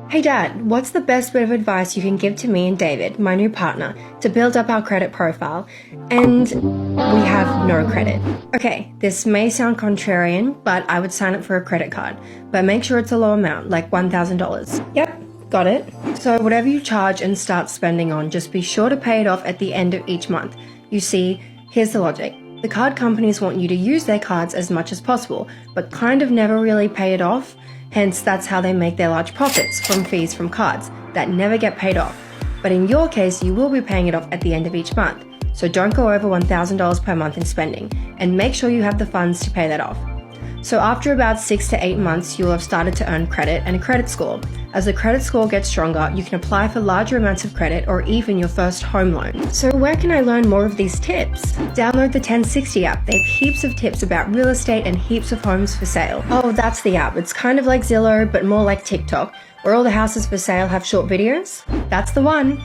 Hey Dad, what's the best bit of advice you can give to me and David, my new partner, to build up our credit profile? And we have no credit. Okay, this may sound contrarian, but I would sign up for a credit card, but make sure it's a low amount, like $1,000. Yep, got it. So whatever you charge and start spending on, just be sure to pay it off at the end of each month. You see, here's the logic. The card companies want you to use their cards as much as possible, but kind of never really pay it off. Hence, that's how they make their large profits from fees from cards that never get paid off. But in your case, you will be paying it off at the end of each month. So don't go over $1,000 per month in spending, and make sure you have the funds to pay that off. So after about 6 to 8 months, you'll have started to earn credit and a credit score. As the credit score gets stronger, you can apply for larger amounts of credit or even your first home loan. So where can I learn more of these tips? Download the 1060 app. They have heaps of tips about real estate and heaps of homes for sale. Oh, that's the app. It's kind of like Zillow, but more like TikTok, where all the houses for sale have short videos. That's the one.